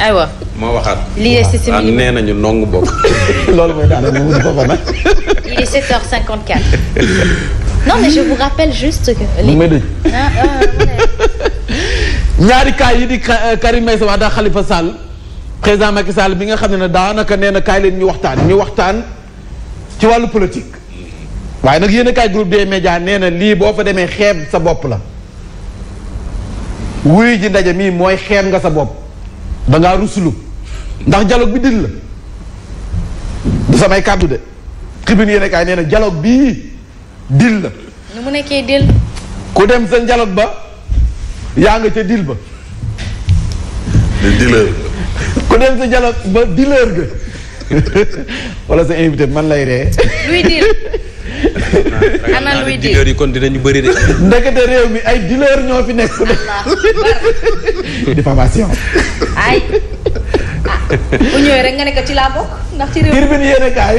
aywa ma waxaat. lii de c'est nee nañu nongu bopp. loolu mooy daanaka mu foofa nag. il est 7h54. non mais je vous rappelle juste que. li may dëj. ñaari kaay yi di Karim Meïssa Wade ak Khalifa Sall président Macky Sall bi nga xam ne daanaka nee na kaay leen ñu waxtaan ci wàllu politique. waaye nag yéen a kaay groupe des médias nee na lii boo fa demee xeeb sa bopp la. wuy ji ndaje mii mooy xeeb nga sa bopp da ngaa rusulu ndax dialogue bi dil la du samay kàddu de tribune yéen a kaay nee na dialogue bii dil la. nu mu nekkee dil. ku dem sa dialogue ba yaa nga ca dil ba. dealer. ku dem sa dialogue ba dealer ga wala sa invité man lay ree. luy dil. ana luy dil dealer yi kon dinañu bëri de. ndekete réew mi ay dealer ñoo fi nekk. diffamation. ay bu ñëwee rek nga ne ko ci laa bokk ndax ci réew. tribune yéen a kaay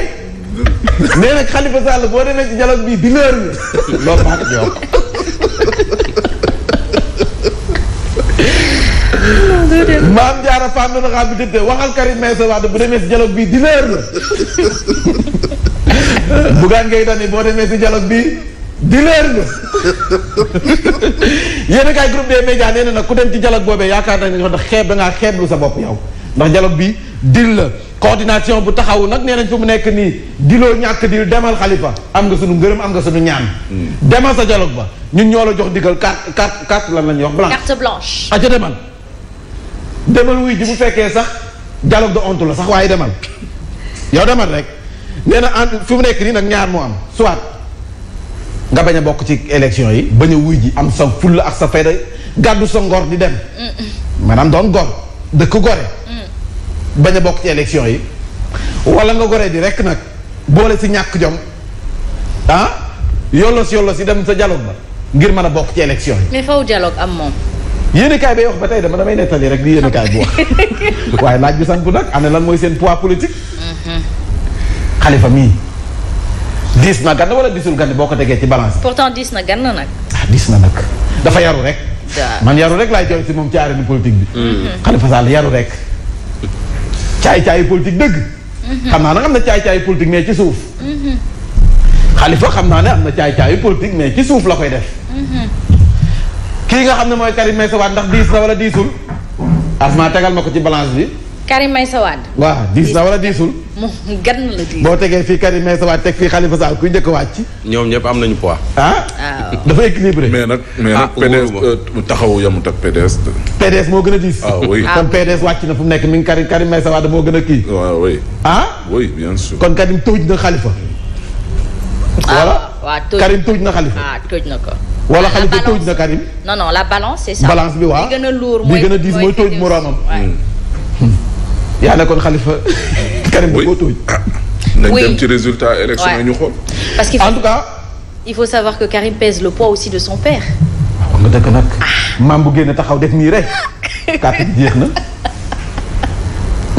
nee na Khalifa Sall boo demee ci dialogue bi dealer mi loolu maa ko jox. maam Diarra Fane dana xam bi tëddee waxal Karim Meïssa Wade bu demee si dialogue bi dealer la. Bougane Gueye Dany boo demee si dialogue bi dealer la. yéen a kaay groupe des médias nee na nag ku dem ci dialogue boobee yaakaar nañ ne xeeb da ngaa xeeblu sa bopp yow ndax dialogue bi dil la coordination bu taxawu nag nee nañ fu mu nekk nii diloo ñàkk dil demal Khalifa am nga sunu ngërëm am nga sunu ñaan. demal sa dialogue ba ñun ñoo la jox digal carte lan la ñuy wax blanche. carte blanche. aca demal wuy ji bu fekkee sax dialogue de honte la sax waaye demal yow demal rek nee na fi mu nekk nii nag ñaar moo am soit nga bañ a bokk ci élection yi bañ a wuy ji am sa fulla ak sa fayda gàddu sa ngor di dem maanaam doon gor dëkk gore bañ a bokk ci élection yi wala nga goree di rek nag boole si ñàkk jom yollos yi dem sa dialogue ba ngir mën a bokk ci élection yi. mais faw dialogue am moom. yéenekaay bay wax ba tey damay nettali rek li yéenekaay bu wax waaye laaj bi sanku nag ana lan mooy seen poids politique. Khalifa mii diis na gann wala diisul gann boo ko tegee ci balance. pourtant diis na gann nag. diis na nag dafa yaru rek. man yaru rek laay jooy si moom ci arène politique bi. Khalifa Sall yaru rek. caay-caayu politique dëgg. xam naa nag am na caay-caayu politique mais ci suuf. Khalifa xam naa ne am na caay-caayu politique mais ci suuf la koy def. kii nga xam ne mooy Karim Meïssa Wade ndax diis na wala diisul asma tegal ma ko ci balance bi. Karim Meïssa Wade. waaw diis na wala diisul. moom gann la diis. boo tegee fii Karim Meïssa Wade teg fii Khalifa Sall kuy njëkk a wàcc. ñoom ñëpp am nañu poids. dafa équilibré. mais nag PDS taxawu yamut ak PDS. PDS moo gën a diis. oui kon PDS wàcc na fu mu nekk mi ngi Karim Meïssa Wade moo gën a kii. waaw oui. oui bien sûr. kon Karim tóoj na Khalifa. voilà Karim tóoj na Khalifa. tóoj na ko. wala Khalifa tóoj na Karim. non la balance c'est ça. balance bi waaw bi gën a lourd bi gën a diis mooy tóoj moroomam. yaa nekkoon Khalifa Karim bi koo tóoj. nañ dem ci résultat élection yi ñu xool. parce que en tout cas. il faut savoir que Karim pèse le poids aussi de son père. waaw nga dëgg nag. maam bu génn taxaw def nii rek. kàtt bi jeex na.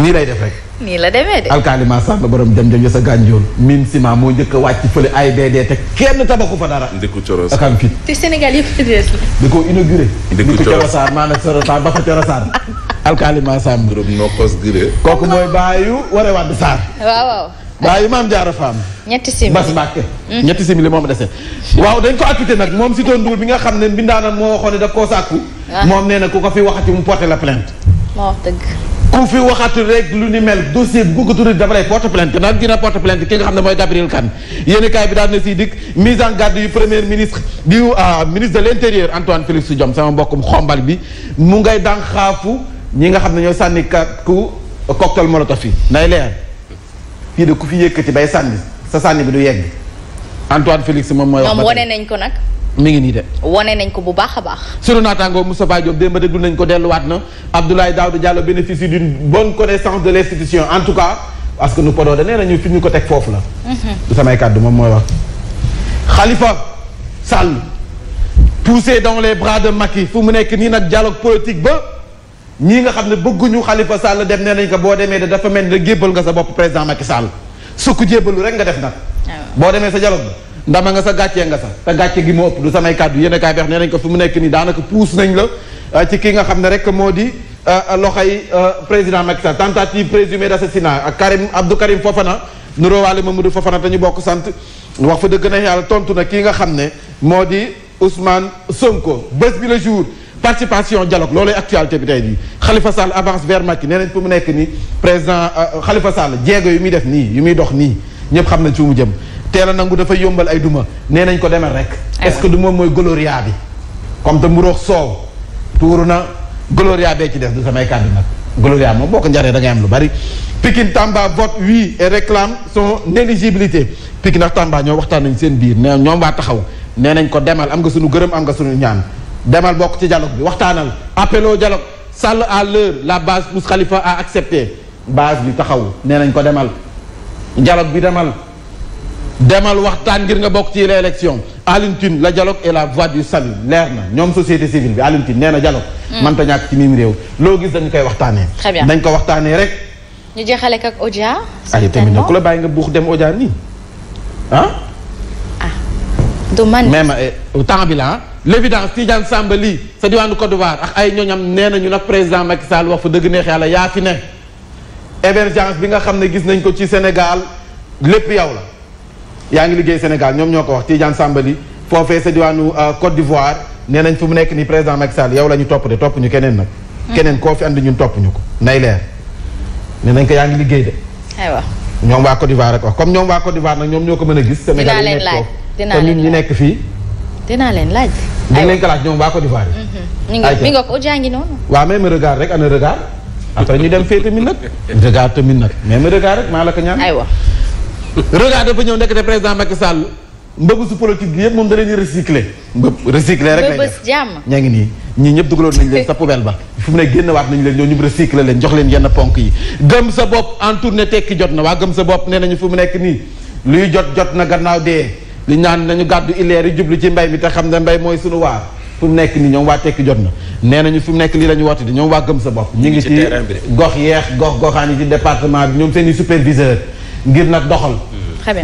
nii lay def rek. nii la demee de. alkaalima sàmm borom jëm sa gànjool. mine ciment moo njëkk a wàcc fële AIBD te kenn tabaxu fa dara. Ndiku Coros ak am fit. te Sénégal yëpp des la. di ko inauguré. Ndiku Coros maanaam Sorosaar ba fa Corosaar. alkaalima sàmm. borom nokkos gire. kooku mooy baayu Waré Wade Sarr. waaw. baayu maam Diarra Fam. ñetti simili Bas Mbàkke. ñetti simili moom dese. waaw dañ ko acquitté nag moom si doon Ndour bi nga xam ne mbindaanam moo waxoon ne daf koo sàkku. moom nee na ku ko fi waxati mu porté la plainte. moo wax dëgg. ku fi waxatu rek lu ni mel dossier bu ko tudd dafa lay porte plainte nag dina porte plainte ki nga xam ne mooy Gabriel Kane yéeni kaay bi daal na siy dikk mise en garde yu premier ministre du ministre de l'intérieur Antoine Félix Diome sama mbokkum xombal bi mu ngay daan xaafu ñi nga xam ne ñoo sànni ku cocktail molotov yi nay leer fii de ku fi yëkkati bay sànni sa sànni bi du yegg Antoine Félix moom mooy wax ñoom wane nañ ko nag. mi ngi nii de. wane nañ ko bu baax a baax. sunu naataangoo Moustapha Diop démb déglu nañ ko delluwaat na Abdoulaye Daouda Diallo bénéficie d'une bonne connaissance de l'institution en tout cas parce que nu podoo da nee nañu fi ñu ko teg foofu la. du samay kàddu moom mooy wax. Khalifa Sall poussé dans les bras de Macky fu mu nekk nii nag dialogue politique ba ñii nga xam ne bëgguñu Khalifa Sall dem nee nañ ko boo demee de dafa mel ni jébbal nga sa bopp président Macky Sall sukk jébbalu rek nga def nag. boo demee sa dialogue ba. ndama nga sa gàccee nga sa te gàcce gi moo ëpp du samay kàddu yéen a kaay beex nee nañ ko fi mu nekk nii daanaka puus nañ la ci ki nga xam ne rek moo di loxoy président Macky Sall tentative présumée d'assassinat ak Abdou Karim Fofana nuróowaale Mamadou Fofana te ñu bokk sant wax fa dëgg na yàlla tontu na kii nga xam ne moo di Ousmane Sonko bés bi le jour participation dialogue loolay actualité bi tey jii Khalifa Sall avance vers Macky nee nañ fu mu nekk nii président Khalifa Sall jéego yu muy def nii yu muy dox nii ñëpp xam nañ fi mu jëm teel a nangu dafay yombal ay duma nee nañ ko demal rek. est-ce que du moom mooy gloria bi comme te mburoog soow tuuru na gloria bee ci def du samay kàddu nag gloria moom boo ko njaree da ngay am lu bari. Pikine Tamba vote oui et réclame son éligibilité Pikine ak Tamba ñoo waxtaan nañ seen biir nee ñoom waa taxaw nee nañ ko demal am nga suñu gërëm am nga suñu ñaan demal bokk ci dialogue bi waxtaanal appel au dialogue Sall à l'heure la base pousse Khalifa à accepter base bi taxaw nee nañ ko demal dialogue bi demal waxtaan ngir nga bokk ci l'élection Alioune Tine la dialogue est la voie du salut leer na ñoom société civile bi Alioune Tine nee na dialogue mënta ñàkk ci mim réew loo gis dañu koy waxtaanee. très bien dañ ko waxtaanee rek. ñu jeexale ak Odia. ay tamit nag ku la bàyyi nga buux dem Odia nii ah. du man même temps bi la l'évidence Tidiane Samba lii sa diwaanu Côte d'Ivoire ak ay ñooñam nee nañu nag président Macky Sall wax fa dëgg neex yàlla yaa fi ne. émergence bi nga xam ne gis nañ ko ci Sénégal lépp yow la yaa ngi liggéey Sénégal ñoom ñoo ko wax Tidiane Samba lii foofee sa diwaanu Côte d'Ivoire nee nañ fu mu nekk nii président Macky Sall yow la ñu topp de topp ñu keneen nag. keneen koo fi andi ñun topp ñu ko nay leer nee nañ ko yaa ngi liggéey de. aywa ñoom waa Côte d'Ivoire rek wax comme ñoom waa Côte d'Ivoire nag ñoom ñoo ko mën a gis. Sénégal yi nekk foofu te ñun ñi nekk fii. dinaa leen laaj. aywa dañ ko laaj ñoom waa Côte d'Ivoire yi. mi ngi ko Odia ngi noonu. waaw même regard rek ana regard après ñu dem fee tamit nag. regard tamit nag même regard rek maa la ko ñaan. aywa. regard dafa ñëw nekk te président Macky Sall mbëbësu politique bi yëpp moom da leen di recycler. recycler rek lay def jàmm. ñaa ngi nii ñii ñëpp dugaloon nañ leen sa poubelle ba fu mu ne génnewaat nañu leen ñoo ñu recycler leen jox leen yenn ponk yi. gëm sa bopp en tournée tekki jot na waa gëm sa bopp nee nañu fu mu nekk nii luy jot na gannaaw dee li ñaan nañu gàddu illeer yi jublu ci mbay mi te xam ne mbay mooy suñu waar fu mu nekk nii ñoom waa tekki jot na nee nañu fu mu nekk lii la ñu woote di ñoom waa gëm sa bopp ñu ngi ci gox yeex goxaan yi ci département bi ñoom seen i superviseur ngir nag doxal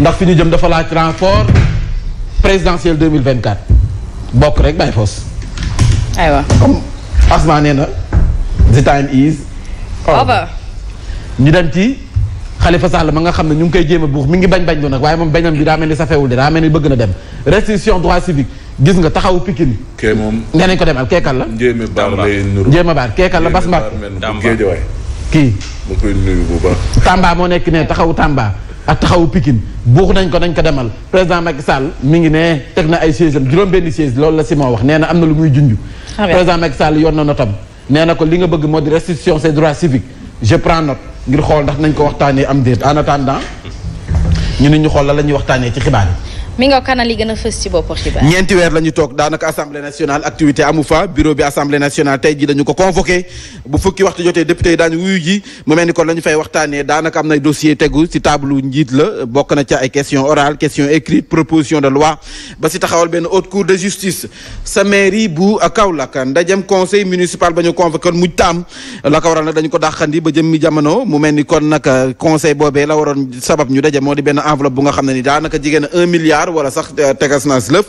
ndax fi ñu jëm dafa laaj renfort présidentiel 2024 bokk rek bàyyi foos aywa comme Asma nee na the time is over ñu dem ci Khalifa Sall ma nga xam ne ñu ngi koy jéem a buux mi ngi bañ lu nag waaye moom bañam bi daa mel ni safewul de daa mel ni bëgg na dem restitution droit civique gis nga taxawu Pikine kee moom nee nañ ko demal keekal la Njéeme Baar lay nuru Njéeme Baar keekal la Bas Mbàkke Géejawaay kii ma koy nuyu bu baax Tamba moo nekk ne taxawu Tamba ak taxawu Pikine buux nañ ko demal président Macky Sall mi ngi ne teg na ay siège am juróom-benn siège loolu la Simon wax nee na am na lu muy junj président Macky Sall yoon na notam nee na ko li nga bëgg moo di restitution ses droits civiques je prends note ngir xool ndax nañ ko waxtaanee am déet en attendant ñu nit ñu xool la ñuy waxtaanee ci xibaar yi. mi nga kanal yi gën a fës ci bopp xibaar. ñeenti weer la ñu toog daanaka assemblée nationale activité amu fa bureau bi assemblée nationale tey jii dañu ko convoqué bu fukki waxtu jotee député yi daañu wuyu ji mu mel ni kon la ñu fay waxtaanee daanaka am nay dossier tegu ci table njiit la bokk na ca ay questions orales questions écrites proposition de loi ba si taxawal benn haute cour de justice sa mairie bu Kaolack ndajem conseil municipal ba ñu convoqué woon mujj taam la ko waral nag dañu ko dàqandi ba jëm mi jamono mu mel ni kon nag conseil boobee la waroon sabab ñu daje moo di benn enveloppe bu nga xam ne ni daanaka jigéen 1 milliard wala sax tegas na lëf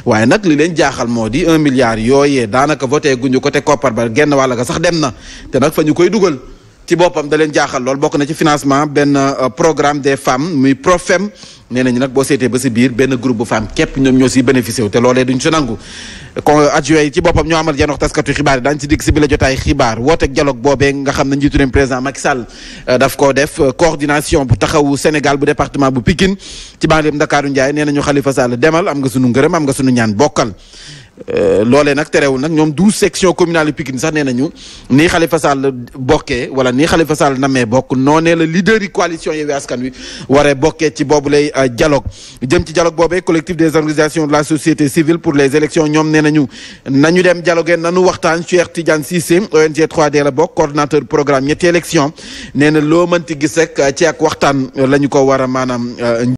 waaye nag li leen jaaxal moo di 1 milliard yooyee daanaka voté guñu ko te koppar ba genn wàll ga sax dem na te nag fa ñu koy dugal ci boppam da leen jaaxal lool bokk na ci financement benn programme des femmes muy Profem nee nañu nag boo seetee ba si biir benn groupe bu femme képp ñoom ñoo siy bénéficié wu te loolee duñ si nangu kon adjoint yi ci boppam ñoo amal jeen wax taskatu xibaar yi daañu si dikk si bi la jotaay xibaar wooteeg dialogue boobee nga xam ne njiitu réew président Macky Sall daf koo def coordination bu taxawu Sénégal bu département bu Pikine ci banlieue Ndakaaru Ndiaye nee nañu Khalifa Sall demal am nga sunu ngërëm am nga sunu ñaan bokkal loolee nag terewul nag ñoom 12 sections communales yu Pikine sax nee nañu nii Khalifa Sall bokkee wala nii Khalifa Sall namee bokk noonee la leader yi coalition Yewwi Askan Wi waree bokkee ci boobu lay dialogue jëm ci dialogue boobee collectif des organisations de la société civile pour les élections ñoom nee nañu dem dialogue nanu waxtaan Cheikh Tidiane Cissé ONG 3D la bokk coordonnateur programme ñetti élection nee na loo mënti gis rek ci ak waxtaan la ñu ko war a maanaam